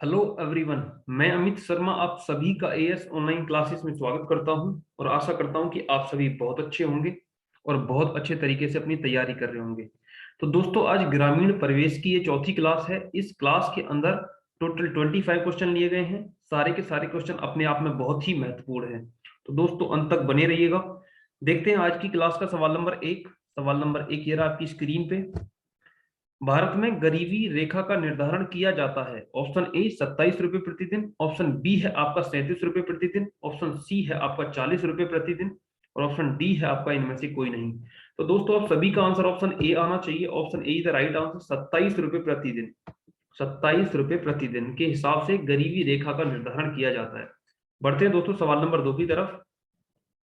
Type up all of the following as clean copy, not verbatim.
Hello everyone. मैं अमित शर्मा आप सभी का एएस ऑनलाइन क्लासेस में स्वागत करता हूं और आशा करता हूं कि आप सभी बहुत अच्छे होंगे और बहुत अच्छे तरीके से अपनी तैयारी कर रहे होंगे। तो दोस्तों, आज ग्रामीण परिवेश की ये चौथी क्लास है। इस क्लास के अंदर टोटल 25 क्वेश्चन लिए गए हैं। सारे के सारे क्वेश्चन अपने आप में बहुत ही महत्वपूर्ण हैं। तो दोस्तों, अंत तक बने रहिएगा। देखते हैं आज की क्लास का सवाल नंबर एक। सवाल नंबर एक ये रहा आपकी स्क्रीन पे। भारत में गरीबी रेखा का निर्धारण किया जाता है। ऑप्शन ए 27 रुपए प्रतिदिन, ऑप्शन बी है आपका 37 रुपए प्रतिदिन, ऑप्शन सी है आपका 40 रुपए प्रतिदिन और ऑप्शन डी है आपका इनमें से कोई नहीं। तो दोस्तों, आप सभी का आंसर ऑप्शन ए आना चाहिए। Option A is the right answer. 27 रुपए प्रतिदिन, 27 रुपए प्रतिदिन के हिसाब से गरीबी रेखा का निर्धारण किया जाता है। बढ़ते हैं दोस्तों सवाल नंबर दो की तरफ।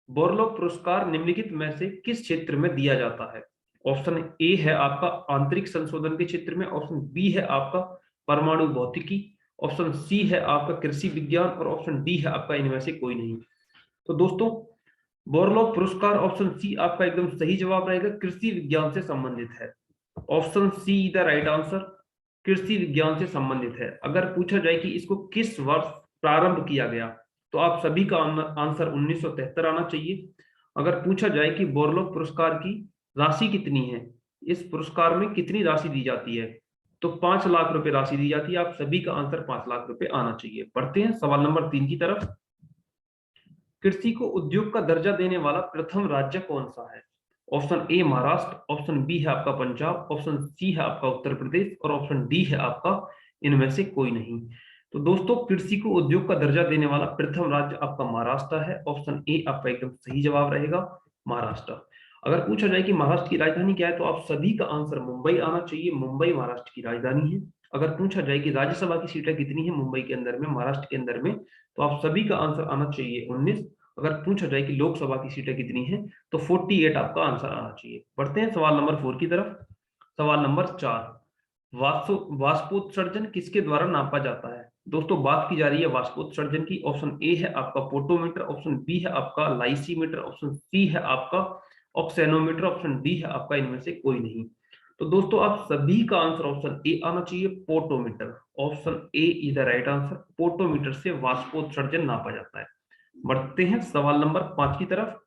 बोरलॉग पुरस्कार निम्नलिखित में से किस क्षेत्र में दिया जाता है? ऑप्शन ए है आपका आंतरिक संशोधन के क्षेत्र में, ऑप्शन बी है आपका परमाणु भौतिकी, ऑप्शन सी है आपका कृषि विज्ञान और ऑप्शन डी है आपका इनमें से कोई नहीं। तो दोस्तों, बोरलॉग पुरस्कार ऑप्शन सी आपका एकदम सही जवाब रहेगा, कृषि विज्ञान से संबंधित है। Option see the right answer, कृषि विज्ञान से संबंधित है। अगर पूछा जाए कि इसको किस वर्ष प्रारंभ किया गया, तो आप सभी का आंसर 1973 आना चाहिए। अगर पूछा जाए कि बोरलॉग पुरस्कार की राशि कितनी है, इस पुरस्कार में कितनी राशि दी जाती है, तो 5 लाख रुपए राशि दी जाती है। आप सभी का आंसर 5 लाख रुपए आना चाहिए। बढ़ते हैं सवाल नंबर 3 की तरफ। कृषि को उद्योग का दर्जा देने वाला प्रथम राज्य कौन सा है? Option A Maharashtra, option B है आपका पंजाब, ऑप्शन सी है आपका उत्तर प्रदेश और ऑप्शन डी है आपका इनमें से कोई नहीं। तो दोस्तों, कृषि को उद्योग का दर्जा देने वाला प्रथम राज्य आपका महाराष्ट्र है। ऑप्शन ए आपका एकदम सही जवाब रहेगा, महाराष्ट्र। अगर पूछा जाए कि महाराष्ट्र की राजधानी क्या है, तो आप सभी का आंसर मुंबई आना चाहिए। मुंबई महाराष्ट्र की राजधानी है। अगर पूछा जाए कि राज्यसभा की सीटें कितनी है मुंबई के अंदर में, महाराष्ट्र के अंदर में, तो आप सभी का आंसर आना चाहिए 19। अगर पूछा जाए कि लोकसभा की सीटें कितनी हैं, तो 48 आपका आंसर आना चाहिए। बढ़ते हैं सवाल नंबर 4 की तरफ। सवाल नंबर 4, वाष्पोत्सर्जन किसके द्वारा नापा जाता है? दोस्तों, बात की जा रही है वाष्पोत्सर्जन की। ऑप्शन ए है आपका पोटोमीटर, ऑप्शन बी है आपका लाइसीमीटर, ऑप्शन सी है आपका ऑक्सेनोमीटर, ऑप्शन डी है आपका इनमें से कोई नहीं। तो दोस्तों, आप सभी का आंसर ऑप्शन ए आना चाहिए, potometer. Option A is the right answer. Potometer से वाष्पोत्सर्जन नापा जाता है। बढ़ते हैं सवाल नंबर 5 की तरफ।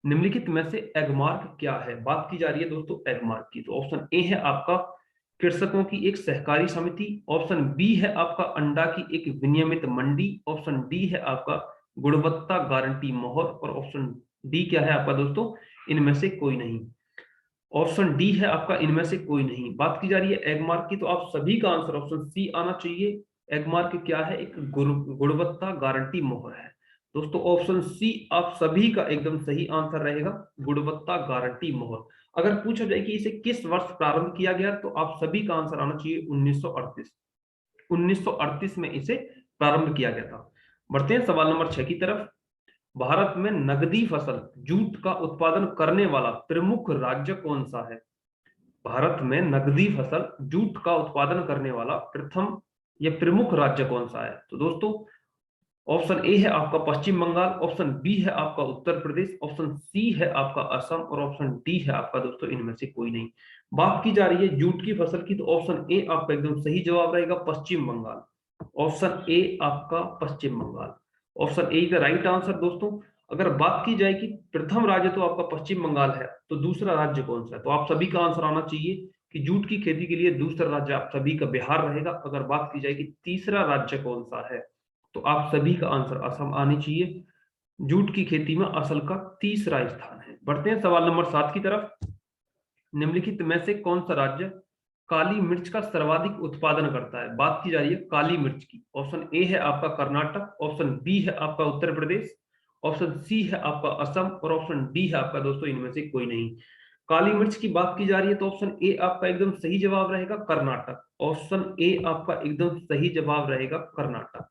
निम्नलिखित में से एगमार्क क्या है? बात की जा रही है दोस्तों एगमार्क की। तो ऑप्शन ए है आपका कृषकों की एक सहकारी समिति, ऑप्शन बी है आपका अंडा की एक विनियमित मंडी, ऑप्शन डी है आपका गुणवत्ता गारंटी मोहर और ऑप्शन डी क्या है आपका दोस्तों, इनमें से कोई नहीं। ऑप्शन डी है आपका इनमें से कोई नहीं। बात की जा रही है एगमार्क की, तो आप सभी का आंसर ऑप्शन सी आना चाहिए। एगमार्क क्या है? एक गुणवत्ता गारंटी मोहर है। दोस्तों, ऑप्शन सी आप सभी का एकदम सही आंसर रहेगा, गुणवत्ता गारंटी मोहर। अगर पूछा जाए कि इसे किस वर्ष प्रारंभ किया गया, तो आप सभी का आंसर आना चाहिए 1938। 1938 में इसे प्रारंभ किया गया था। बढ़ते हैं सवाल नंबर 6 की तरफ। भारत में नकदी फसल जूट का उत्पादन करने वाला प्रमुख राज्य कौन सा है? भारत में नकदी फसल जूट का उत्पादन करने वाला प्रथम या प्रमुख राज्य कौन सा है? तो दोस्तों, ऑप्शन ए है आपका पश्चिम बंगाल, ऑप्शन बी है आपका उत्तर प्रदेश, ऑप्शन सी है आपका असम और ऑप्शन डी है आपका दोस्तों इनमें से कोई नहीं। बात की जा रही है जूट की फसल की, तो ऑप्शन ए आपका एकदम सही जवाब रहेगा, पश्चिम बंगाल। ऑप्शन ए आपका Paschim Bengal. Option A is the right answer. दोस्तों, अगर बात की जाए कि प्रथम राज्य तो आपका पश्चिम बंगाल है, तो दूसरा राज्य कौन सा है? तो आप सभी का आंसर आना चाहिए कि जूट की खेती के लिए दूसरा राज्य आप सभी का बिहार रहेगा। अगर बात की जाए कि तीसरा राज्य कौन सा है, तो आप सभी का आंसर असम आने चाहिए। जूट की खेती में असम का तीसरा स्थान है। बढ़ते हैं सवाल नंबर 7 की तरफ। निम्नलिखित में से कौन सा राज्य काली मिर्च का सर्वाधिक उत्पादन करता है? बात की जा रही है काली मिर्च की। ऑप्शन ए है आपका कर्नाटक, ऑप्शन बी है आपका उत्तर प्रदेश, ऑप्शन सी है आपका असम और ऑप्शन डी है आपका दोस्तों इनमें से कोई नहीं। काली मिर्च की बात की जा रही है, तो ऑप्शन ए आपका एकदम सही जवाब रहेगा, कर्नाटक। ऑप्शन ए आपका एकदम सही जवाब रहेगा, Karnataka.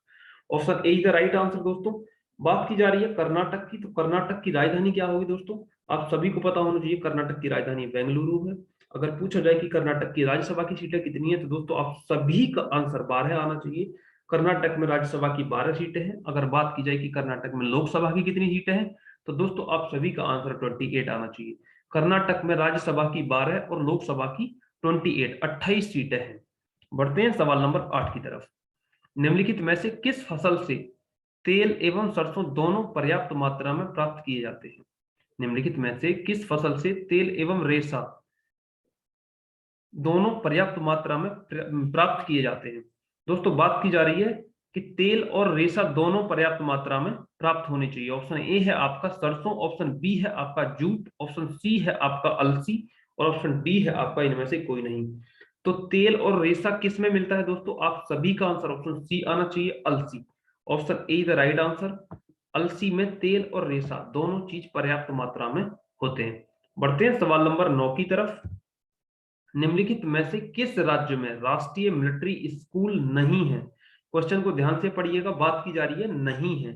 Option A is the right answer. दोस्तों, बात की जा रही है कर्नाटक की, तो कर्नाटक की राजधानी क्या होगी दोस्तों? आप सभी को पता होना चाहिए, कर्नाटक की राजधानी बेंगलुरु है। अगर पूछा जाए कि कर्नाटक की राज्यसभा की सीटें कितनी है, तो दोस्तों आप सभी का आंसर 12 आना चाहिए। कर्नाटक में राज्यसभा की 12 सीटें हैं। अगर बात की जाए कि कर्नाटक में लोकसभा की कितनी सीटें हैं, तो दोस्तों आप सभी का आंसर 28 आना चाहिए। कर्नाटक में राज्यसभा की 12 और लोकसभा की 28 सीटें हैं। बढ़ते हैं सवाल नंबर 8 की तरफ। निम्नलिखित में से किस फसल से तेल एवं सरसों दोनों पर्याप्त मात्रा में प्राप्त किए जाते हैं? निम्नलिखित में से किस फसल से तेल एवं रेशा दोनों पर्याप्त मात्रा में प्राप्त किए जाते हैं? दोस्तों बात की जा रही है कि तेल और रेशा दोनों पर्याप्त मात्रा में प्राप्त होनी चाहिए। ऑप्शन ए है आपका सरसों, ऑप्शन बी है आपका जूट, ऑप्शन सी है आपका अलसी और ऑप्शन डी है आपका इनमें से कोई नहीं। तो तेल और रेशा किस में मिलता है दोस्तों? आप सभी का आंसर ऑप्शन सी आना चाहिए, अलसी। Option A the right answer. अलसी में तेल और रेशा दोनों चीज पर्याप्त मात्रा में होते हैं। बढ़ते हैं सवाल नंबर 9 की तरफ। निम्नलिखित में से किस राज्य में राष्ट्रीय मिलिट्री स्कूल नहीं है? क्वेश्चन को ध्यान से पढ़िएगा, बात की जा रही है नहीं है,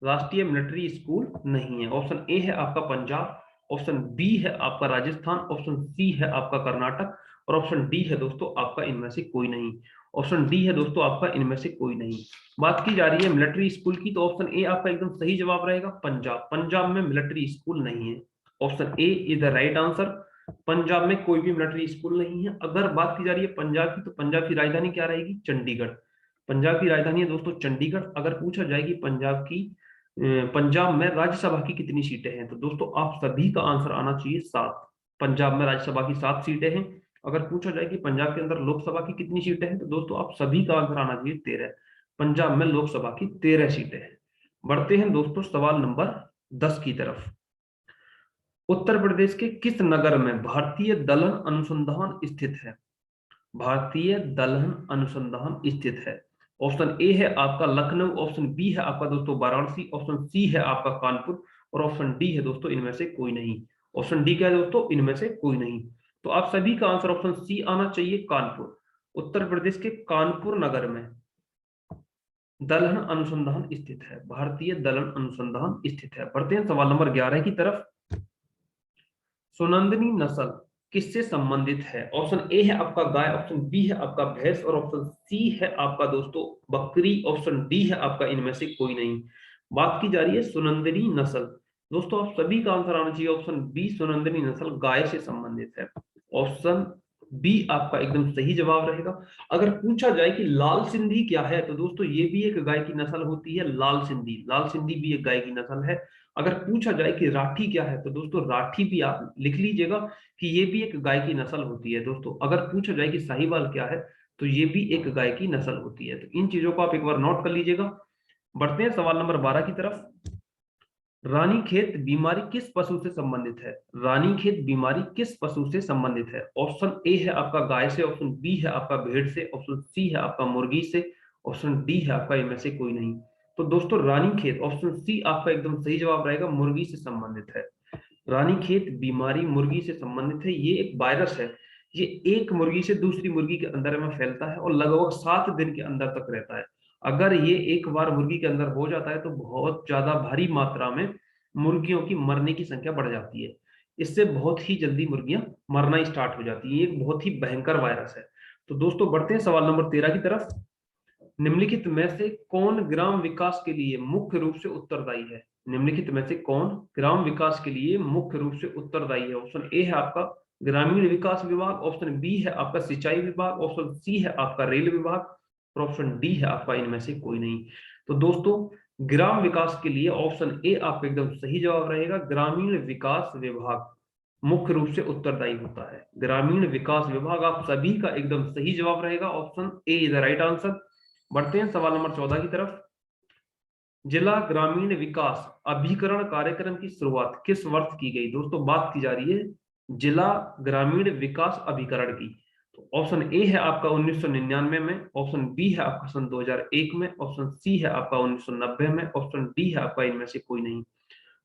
राष्ट्रीय मिलिट्री स्कूल नहीं है। ऑप्शन ए है आपका पंजाब, ऑप्शन बी है आपका राजस्थान, ऑप्शन सी है आपका कर्नाटक और ऑप्शन डी है दोस्तों आपका इनमें से कोई नहीं। ऑप्शन डी है दोस्तों आपका इनमें से कोई नहीं। बात की जा रही है मिलिट्री स्कूल की, तो ऑप्शन ए आपका एकदम सही जवाब रहेगा, पंजाब। पंजाब में मिलिट्री स्कूल नहीं है। Option A is the right answer. Punjab में कोई भी मिलिट्री स्कूल नहीं है। अगर बात की जा रही है पंजाब की, तो पंजाब की राजधानी क्या रहेगी? चंडीगढ़। पंजाब की राजधानी है दोस्तों चंडीगढ़। अगर पूछा जाएगी पंजाब में राज्यसभा की कितनी सीटें हैं, तो दोस्तों आप सभी का आंसर आना चाहिए 7। पंजाब में राज्यसभा की 7 सीटें हैं। अगर पूछा जाए कि पंजाब के अंदर लोकसभा की कितनी सीटें हैं, तो दोस्तों आप सभी का आंसर आना चाहिए 13। पंजाब में लोकसभा की 13 सीटें हैं। बढ़ते हैं दोस्तों सवाल नंबर 10 की तरफ। उत्तर प्रदेश के किस नगर में भारतीय दलहन अनुसंधान स्थित है? भारतीय दलहन अनुसंधान स्थित है। ऑप्शन ए है आपका लखनऊ, ऑप्शन बी है आपका दोस्तों वाराणसी, ऑप्शन सी है आपका कानपुर और ऑप्शन डी है दोस्तों इनमें से कोई नहीं। ऑप्शन डी क्या है दोस्तों? इनमें से कोई नहीं। तो आप सभी का आंसर ऑप्शन सी आना चाहिए, कानपुर। उत्तर प्रदेश के कानपुर नगर में दलहन अनुसंधान स्थित है, भारतीय दलहन अनुसंधान स्थित है। बढ़ते हैं सवाल नंबर 11 की तरफ। सुनंदनी नस्ल किससे संबंधित है? ऑप्शन ए है आपका गाय, ऑप्शन बी है आपका भैंस और ऑप्शन सी है आपका दोस्तों बकरी, ऑप्शन डी है आपका इनमें से कोई नहीं। बात की जा रही है सुनंदनी नस्ल। दोस्तों आप सभी का आंसर आना चाहिए ऑप्शन बी, सुनंदनी नस्ल गाय से संबंधित है। ऑप्शन बी आपका एकदम सही जवाब रहेगा। अगर पूछा जाए कि लाल सिंधी क्या है, तो दोस्तों ये भी एक गाय की नस्ल होती है, लाल सिंधी। लाल सिंधी भी एक गाय की नस्ल है। अगर पूछा जाए कि राठी क्या है, तो दोस्तों राठी भी आप लिख लीजिएगा कि ये भी एक गाय की नस्ल होती है दोस्तों। अगर पूछा जाए कि साहिवाल क्या है, तो ये भी एक गाय की नस्ल होती है। तो इन चीजों को आप एक बार नोट कर लीजिएगा। बढ़ते हैं सवाल नंबर 12 की तरफ। रानीखेत बीमारी किस पशु से संबंधित है? रानीखेत बीमारी किस पशु से संबंधित है? ऑप्शन ए है आपका गाय से, ऑप्शन बी है आपका भेड़ से, ऑप्शन सी है आपका मुर्गी से, ऑप्शन डी है आपका इनमें से कोई नहीं। तो दोस्तों रानीखेत ऑप्शन सी आपका एकदम सही जवाब रहेगा, मुर्गी से संबंधित है। रानीखेत बीमारी मुर्गी से संबंधित है। ये एक वायरस है। ये एक मुर्गी से दूसरी मुर्गी के अंदर में फैलता है और लगभग 7 दिन के अंदर तक रहता है। अगर ये एक बार मुर्गी के अंदर हो जाता है, तो बहुत ज्यादा भारी मात्रा में मुर्गियों की मरने की संख्या बढ़ जाती है। इससे बहुत ही जल्दी मुर्गियां मरना स्टार्ट हो जाती है। ये एक बहुत ही भयंकर वायरस है। तो दोस्तों बढ़ते हैं सवाल नंबर 13 की तरफ। निम्नलिखित में से कौन ग्राम विकास के लिए मुख्य रूप से उत्तरदायी है? निम्नलिखित में से कौन ग्राम विकास के लिए मुख्य रूप से उत्तरदायी है? ऑप्शन ए है आपका ग्रामीण विकास विभाग, ऑप्शन बी है आपका सिंचाई विभाग, ऑप्शन सी है आपका रेल विभाग और ऑप्शन डी है आपका इनमें से कोई नहीं। तो दोस्तों ग्राम विकास के लिए ऑप्शन ए आपका एकदम सही जवाब रहेगा, ग्रामीण विकास विभाग मुख्य रूप से उत्तरदायी होता है। ग्रामीण विकास विभाग आप सभी का एकदम सही जवाब रहेगा, option A is the right answer. बढ़ते हैं सवाल नंबर 14 की तरफ। जिला ग्रामीण विकास अभिकरण कार्यक्रम की शुरुआत किस वर्ष की गई? दोस्तों बात की जा रही है जिला ग्रामीण विकास अभिकरण की। तो ऑप्शन ए है आपका 1999 में, ऑप्शन बी है आपका सन 2001 में, ऑप्शन सी है आपका 1990 में, ऑप्शन डी है आपका इनमें से कोई नहीं।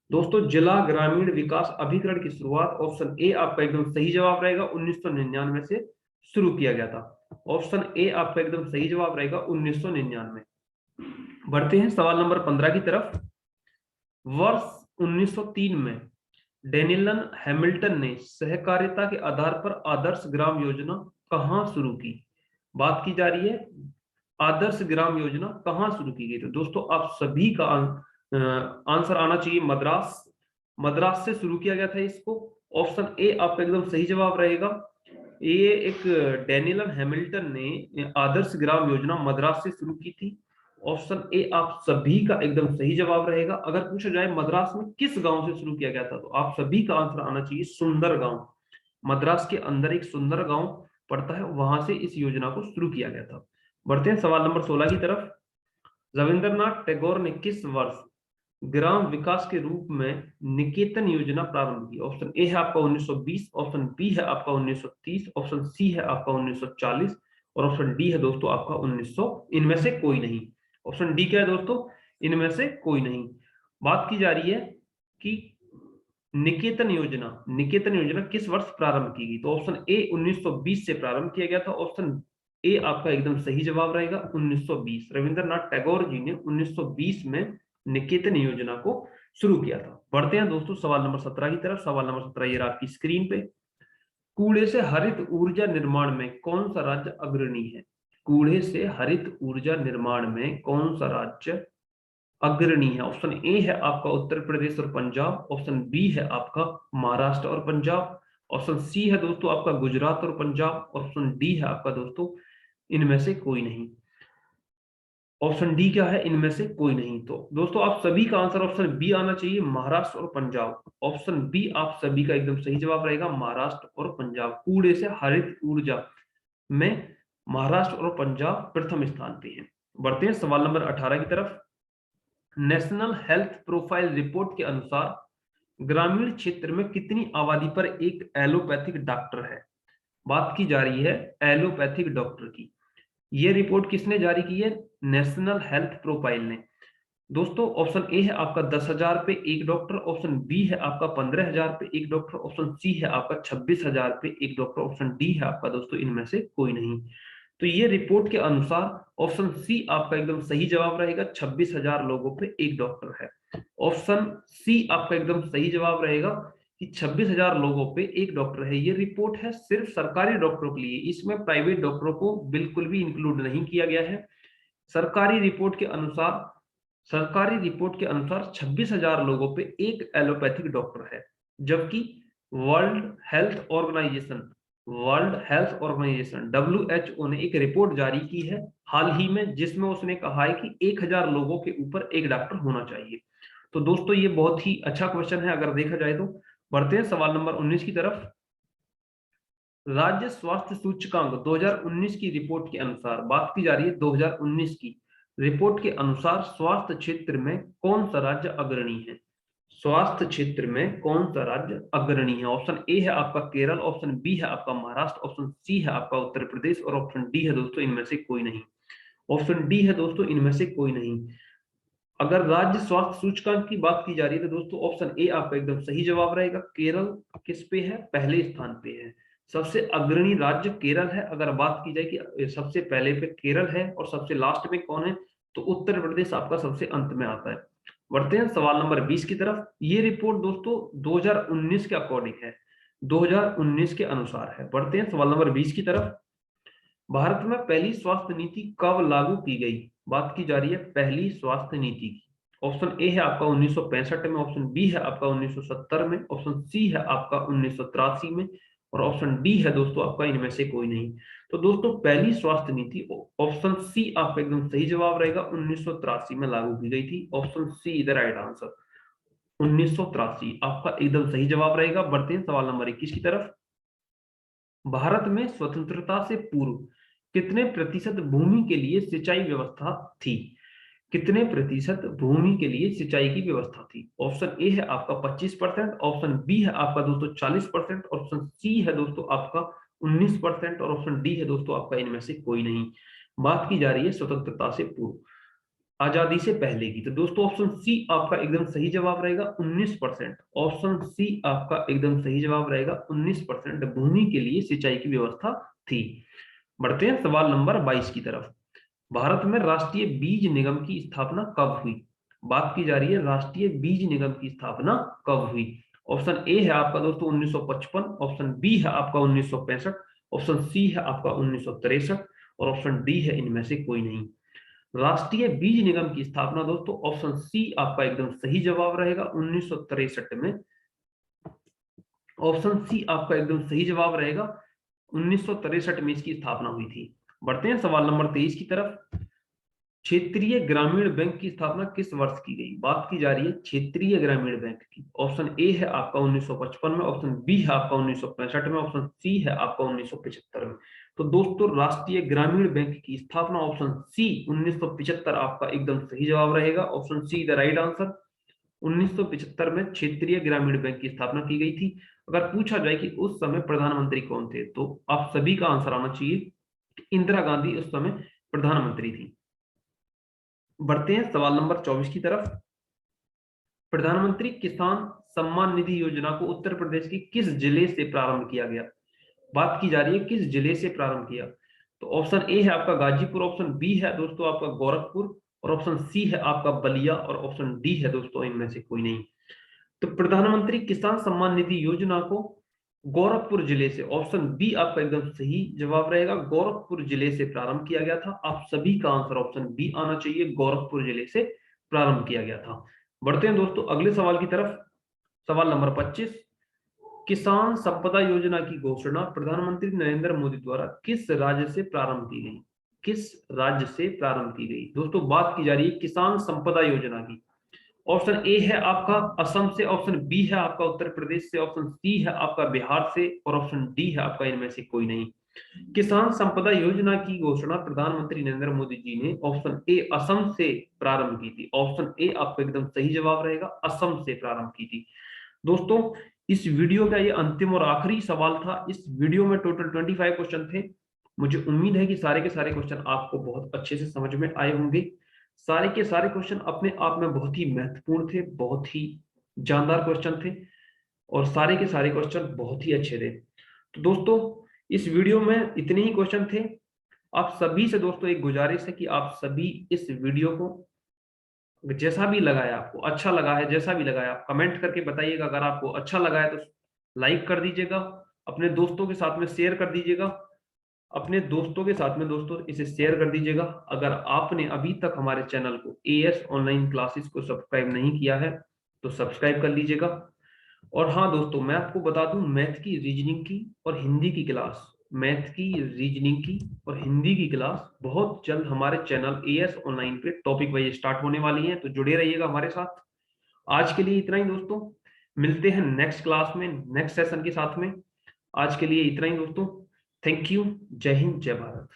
दोस्तों जिला ग्रामीण विकास अभिकरण की शुरुआत ऑप्शन ए आपका एकदम सही जवाब रहेगा, 1999 से शुरू किया गया था। ऑप्शन ए आपका एकदम सही जवाब रहेगा, 1999। बढ़ते हैं सवाल नंबर 15 की तरफ। वर्ष 1903 में डेनिलन हैमिल्टन ने सहकारिता के आधार पर आदर्श ग्राम योजना कहां शुरू की? बात की जा रही है आदर्श ग्राम योजना कहां शुरू की गई? तो दोस्तों आप सभी का आंसर आना चाहिए मद्रास। मद्रास से शुरू किया गया था इसको। ऑप्शन ए आपका एकदम सही जवाब रहेगा, ये एक डैनियल हैमिल्टन ने आदर्श ग्राम योजना मद्रास से शुरू की थी। ऑप्शन ए आप सभी का एकदम सही जवाब रहेगा। अगर पूछा जाए मद्रास में किस गांव से शुरू किया गया था, तो आप सभी का आंसर आना चाहिए सुंदर गांव। मद्रास के अंदर एक सुंदर गांव पड़ता है, वहां से इस योजना को शुरू किया गया था। बढ़ते हैं सवाल नंबर 16 की तरफ। रविंद्रनाथ टैगोर ने किस वर्ष ग्राम विकास के रूप में निकेतन योजना प्रारंभ की? ऑप्शन ए है आपका 1920, ऑप्शन बी है आपका 1930, ऑप्शन सी है आपका 1940 और ऑप्शन डी है दोस्तों आपका 1900। इनमें से कोई नहीं। ऑप्शन डी क्या है दोस्तों? इनमें से कोई नहीं। बात की जा रही है कि निकेतन योजना किस वर्ष प्रारंभ की गई? तो ऑप्शन ए 1920 से प्रारंभ किया गया था। ऑप्शन ए आपका एकदम सही जवाब रहेगा 1920। रविंद्रनाथ टैगोर जी ने 1920 में निकेतन योजना को शुरू किया था। बढ़ते हैं दोस्तों सवाल नंबर 17 की तरफ। सवाल नंबर 17 ये आपकी स्क्रीन पे। कूड़े से हरित ऊर्जा निर्माण में कौन सा राज्य अग्रणी है? कूड़े से हरित ऊर्जा निर्माण में कौन सा राज्य अग्रणी है? ऑप्शन ए है आपका उत्तर प्रदेश और पंजाब, ऑप्शन बी है आपका महाराष्ट्र और पंजाब, ऑप्शन सी है दोस्तों आपका गुजरात और पंजाब, ऑप्शन डी है आपका दोस्तों इनमें से कोई नहीं। ऑप्शन डी क्या है? इनमें से कोई नहीं। तो दोस्तों आप सभी का आंसर ऑप्शन बी आना चाहिए, महाराष्ट्र और पंजाब। ऑप्शन बी आप सभी का एकदम सही जवाब रहेगा, महाराष्ट्र और पंजाब। कूड़े से हरित ऊर्जा में महाराष्ट्र और पंजाब प्रथम स्थान पे है। बढ़ते हैं सवाल नंबर 18 की तरफ। नेशनल हेल्थ प्रोफाइल रिपोर्ट के अनुसार ग्रामीण क्षेत्र में कितनी आबादी पर एक एलोपैथिक डॉक्टर है? बात की जा रही है एलोपैथिक डॉक्टर की। ये रिपोर्ट किसने जारी की है? नेशनल हेल्थ प्रोफाइल ने। दोस्तों ऑप्शन ए है आपका 10,000 पे एक डॉक्टर, ऑप्शन बी है आपका 15,000 पे एक डॉक्टर, ऑप्शन सी है आपका 26,000 पे एक डॉक्टर, ऑप्शन डी है आपका दोस्तों इनमें से कोई नहीं। तो ये रिपोर्ट के अनुसार ऑप्शन सी आपका एकदम सही जवाब रहेगा, 26,000 लोगों पे एक डॉक्टर है। ऑप्शन सी आपका एकदम सही जवाब रहेगा कि 26,000 लोगों पे एक डॉक्टर है। ये रिपोर्ट है सिर्फ सरकारी डॉक्टरों के लिए, इसमें प्राइवेट डॉक्टरों को बिल्कुल भी इंक्लूड नहीं किया गया है। सरकारी रिपोर्ट के अनुसार 26,000 लोगों पे एक एलोपैथिक डॉक्टर है। जबकि वर्ल्ड हेल्थ ऑर्गेनाइजेशन WHO ने एक रिपोर्ट जारी की है हाल ही में, जिसमें उसने कहा है कि 1,000 लोगों के ऊपर एक डॉक्टर होना चाहिए। तो दोस्तों ये बहुत ही अच्छा क्वेश्चन है अगर देखा जाए तो। बढ़ते हैं सवाल नंबर 19 की तरफ। राज्य स्वास्थ्य सूचकांक 2019 की रिपोर्ट के अनुसार, बात की जा रही है 2019 की रिपोर्ट के अनुसार, स्वास्थ्य क्षेत्र में कौन सा राज्य अग्रणी है? स्वास्थ्य क्षेत्र में कौन सा राज्य अग्रणी है? ऑप्शन ए है आपका केरल, ऑप्शन बी है आपका महाराष्ट्र, ऑप्शन सी है आपका उत्तर प्रदेश और ऑप्शन डी है दोस्तों इनमें से कोई नहीं। ऑप्शन डी है दोस्तों इनमें से कोई नहीं। अगर राज्य स्वास्थ्य सूचकांक की बात की जा रही है तो दोस्तों ऑप्शन ए आपका एकदम सही जवाब रहेगा। केरल किस पे है? पहले स्थान पे है। सबसे अग्रणी राज्य केरल है। अगर बात की जाए कि सबसे पहले पे केरल है और सबसे लास्ट में कौन है, तो उत्तर प्रदेश आपका सबसे अंत में आता है। बढ़ते हैं सवाल नंबर 20 की तरफ। ये रिपोर्ट दोस्तों 2019 के अकॉर्डिंग है, 2019 के अनुसार है। बढ़ते हैं सवाल नंबर 20 की तरफ। भारत में पहली स्वास्थ्य नीति कब लागू की गई? बात की जा रही है पहली स्वास्थ्य नीति की। ऑप्शन ए है आपका 1965 में, ऑप्शन बी है आपका 1970 में, ऑप्शन सी है आपका 1983 में और ऑप्शन डी है दोस्तों आपका इनमें से कोई नहीं। तो दोस्तों पहली स्वास्थ्य नीति ऑप्शन सी आपका एकदम सही जवाब रहेगा, 1983 में लागू की गई थी। Option C is the right answer, 1983 आपका एकदम सही जवाब रहेगा। बढ़ते हैं सवाल नंबर 21 की तरफ। भारत में स्वतंत्रता से पूर्व कितने प्रतिशत भूमि के लिए सिंचाई व्यवस्था थी? कितने प्रतिशत भूमि के लिए सिंचाई की व्यवस्था थी? ऑप्शन ए है आपका 25%, ऑप्शन बी है आपका दोस्तों 40%, ऑप्शन सी है दोस्तों आपका 19% और ऑप्शन डी है दोस्तों आपका इनमें से कोई नहीं। बात की जा रही है स्वतंत्रता से पूर्व, आजादी से पहले की। तो दोस्तों ऑप्शन सी आपका एकदम सही जवाब रहेगा 19%। ऑप्शन सी आपका एकदम सही जवाब रहेगा 19% भूमि के लिए सिंचाई की व्यवस्था थी। बढ़ते हैं सवाल नंबर 22 की तरफ। भारत में राष्ट्रीय बीज निगम की स्थापना कब हुई? बात की जा रही है राष्ट्रीय बीज निगम की स्थापना कब हुई? ऑप्शन ए है आपका दोस्तों 1955, ऑप्शन बी है आपका 1965, ऑप्शन सी है आपका 1963 और ऑप्शन डी है इनमें से कोई नहीं। राष्ट्रीय बीज निगम की स्थापना दोस्तों ऑप्शन सी आपका एकदम सही जवाब रहेगा 1963 में। ऑप्शन सी आपका एकदम सही जवाब रहेगा 1963 में इसकी स्थापना हुई थी। बढ़ते हैं सवाल नंबर 23 की तरफ। क्षेत्रीय ग्रामीण बैंक की स्थापना किस वर्ष की गई? बात की जा रही है क्षेत्रीय ग्रामीण बैंक की। ऑप्शन ए है आपका 1955 में, ऑप्शन बी है आपका 1965 में, ऑप्शन सी है आपका 1975 में। तो दोस्तों राष्ट्रीय ग्रामीण बैंक की स्थापना ऑप्शन सी 1975 आपका एकदम सही जवाब रहेगा। Option see the right answer. 1975 में क्षेत्रीय ग्रामीण बैंक की स्थापना की गई थी। अगर पूछा जाए कि उस समय प्रधानमंत्री कौन थे, तो आप सभी का आंसर आना चाहिए कि इंदिरा गांधी उस समय प्रधानमंत्री थी। बढ़ते हैं सवाल नंबर 24 की तरफ। प्रधानमंत्री किसान सम्मान निधि योजना को उत्तर प्रदेश के किस जिले से प्रारंभ किया गया? बात की जा रही है किस जिले से प्रारंभ किया। तो ऑप्शन ए है आपका गाजीपुर, ऑप्शन बी है दोस्तों आपका गोरखपुर, और ऑप्शन सी है आपका बलिया, और ऑप्शन डी है दोस्तों इनमें से कोई नहीं। तो प्रधानमंत्री किसान सम्मान निधि योजना को गोरखपुर जिले से, ऑप्शन बी आपका एकदम सही जवाब रहेगा, गोरखपुर जिले से प्रारंभ किया गया था। आप सभी का आंसर ऑप्शन बी आना चाहिए, गोरखपुर जिले से प्रारंभ किया गया था। बढ़ते हैं दोस्तों अगले सवाल की तरफ। सवाल नंबर 25। किसान संपदा योजना की घोषणा प्रधानमंत्री नरेंद्र मोदी द्वारा किस राज्य से प्रारंभ की गई? किस राज्य से प्रारंभ की गई? दोस्तों बात की जा रही है किसान संपदा योजना की। ऑप्शन ए है आपका असम से, ऑप्शन बी है आपका उत्तर प्रदेश से, ऑप्शन सी है आपका बिहार से, और ऑप्शन डी है आपका इनमें से कोई नहीं। किसान संपदा योजना की घोषणा प्रधानमंत्री नरेंद्र मोदी जी ने ऑप्शन ए असम से प्रारंभ की थी। ऑप्शन ए आपका एकदम सही जवाब रहेगा, असम से प्रारंभ की थी। दोस्तों इस वीडियो का ये अंतिम और आखिरी सवाल था। इस वीडियो में टोटल 25 क्वेश्चन थे। मुझे उम्मीद है कि सारे के सारे क्वेश्चन आपको बहुत अच्छे से समझ में आए होंगे। सारे के सारे क्वेश्चन अपने आप में बहुत ही महत्वपूर्ण थे, बहुत ही जानदार क्वेश्चन थे, और सारे के सारे क्वेश्चन बहुत ही अच्छे थे। तो दोस्तों इस वीडियो में इतने ही क्वेश्चन थे। आप सभी से दोस्तों एक गुजारिश है कि आप सभी इस वीडियो को जैसा भी लगा है, आपको अच्छा लगा है, जैसा भी लगा है, आप कमेंट करके बताइएगा। अगर आपको अच्छा लगा है तो लाइक कर दीजिएगा, अपने दोस्तों के साथ में शेयर कर दीजिएगा, अपने दोस्तों के साथ में दोस्तों इसे शेयर कर दीजिएगा। अगर आपने अभी तक हमारे चैनल को एएस ऑनलाइन क्लासेस को सब्सक्राइब नहीं किया है तो सब्सक्राइब कर लीजिएगा। और हाँ दोस्तों मैं आपको बता दूं, मैथ की, रीजनिंग की और हिंदी की क्लास, मैथ की, रीजनिंग की और हिंदी की क्लास बहुत जल्द हमारे चैनल एएस ऑनलाइन पे टॉपिक वाइज स्टार्ट होने वाली है, तो जुड़े रहिएगा हमारे साथ। आज के लिए इतना ही दोस्तों, मिलते हैं नेक्स्ट क्लास में, नेक्स्ट सेशन के साथ में। आज के लिए इतना ही दोस्तों, थैंक यू, जय हिंद, जय भारत।